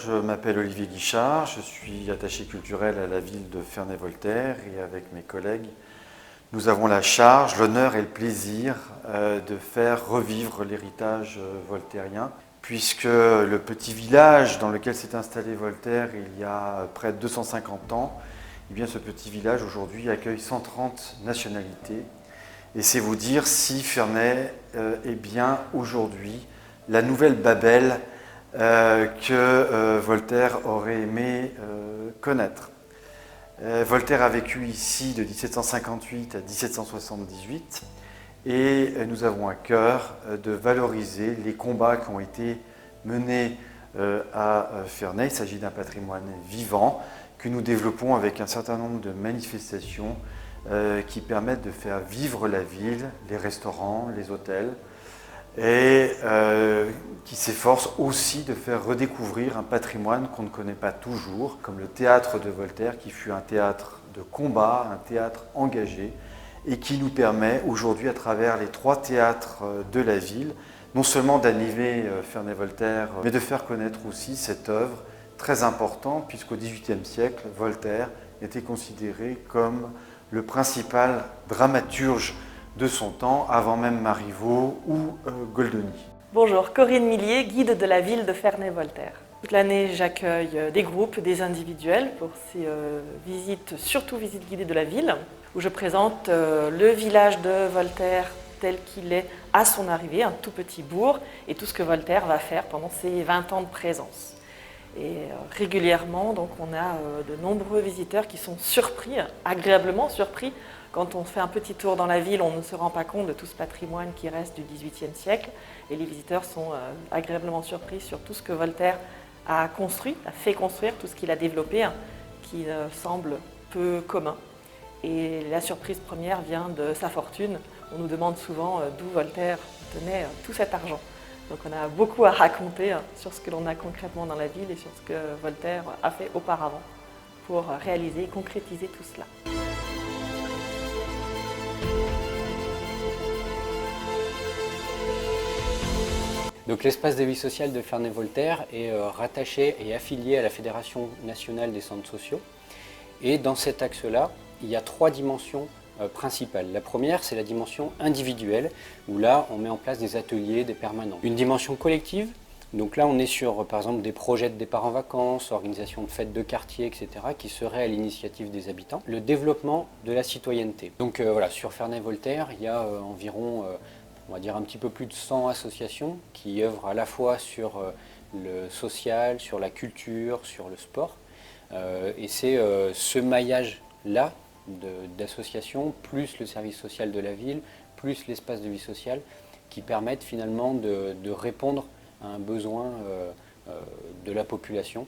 je m'appelle Olivier Guichard, je suis attaché culturel à la ville de Ferney-Voltaire et avec mes collègues, nous avons la charge, l'honneur et le plaisir de faire revivre l'héritage voltairien, puisque le petit village dans lequel s'est installé Voltaire il y a près de 250 ans, eh bien ce petit village aujourd'hui accueille 130 nationalités. Et c'est vous dire si Ferney est bien aujourd'hui la nouvelle Babel que Voltaire aurait aimé connaître. Voltaire a vécu ici de 1758 à 1778 et nous avons à cœur de valoriser les combats qui ont été menés à Ferney. Il s'agit d'un patrimoine vivant que nous développons avec un certain nombre de manifestations qui permettent de faire vivre la ville, les restaurants, les hôtels, et qui s'efforcent aussi de faire redécouvrir un patrimoine qu'on ne connaît pas toujours, comme le théâtre de Voltaire, qui fut un théâtre de combat, un théâtre engagé, et qui nous permet aujourd'hui, à travers les 3 théâtres de la ville, non seulement d'animer Ferney-Voltaire, mais de faire connaître aussi cette œuvre très importante, puisqu'au XVIIIe siècle, Voltaire était considéré comme le principal dramaturge de son temps, avant même Marivaux ou Goldoni. Bonjour, Corinne Millier, guide de la ville de Ferney-Voltaire. Toute l'année, j'accueille des groupes, des individuels pour ces visites, surtout visites guidées de la ville, où je présente le village de Voltaire tel qu'il est à son arrivée, un tout petit bourg, et tout ce que Voltaire va faire pendant ses 20 ans de présence. Et régulièrement, donc, on a de nombreux visiteurs qui sont surpris, agréablement surpris. Quand on fait un petit tour dans la ville, on ne se rend pas compte de tout ce patrimoine qui reste du XVIIIe siècle. Et les visiteurs sont agréablement surpris sur tout ce que Voltaire a construit, a fait construire, tout ce qu'il a développé, qui semble peu commun. Et la surprise première vient de sa fortune. On nous demande souvent d'où Voltaire tenait tout cet argent. Donc on a beaucoup à raconter sur ce que l'on a concrètement dans la ville et sur ce que Voltaire a fait auparavant pour réaliser et concrétiser tout cela. Donc l'espace de vie sociale de Ferney-Voltaire est rattaché et affilié à la Fédération nationale des centres sociaux. Et dans cet axe-là, il y a 3 dimensions principales. La première, c'est la dimension individuelle, où là, on met en place des ateliers, des permanents. Une dimension collective, donc là, on est sur, par exemple, des projets de départ en vacances, organisation de fêtes de quartier, etc., qui seraient à l'initiative des habitants. Le développement de la citoyenneté. Donc voilà, sur Ferney-Voltaire, il y a environ on va dire un petit peu plus de 100 associations qui œuvrent à la fois sur le social, sur la culture, sur le sport. Et c'est ce maillage-là d'associations, plus le service social de la ville, plus l'espace de vie sociale, qui permettent finalement de répondre à un besoin de la population.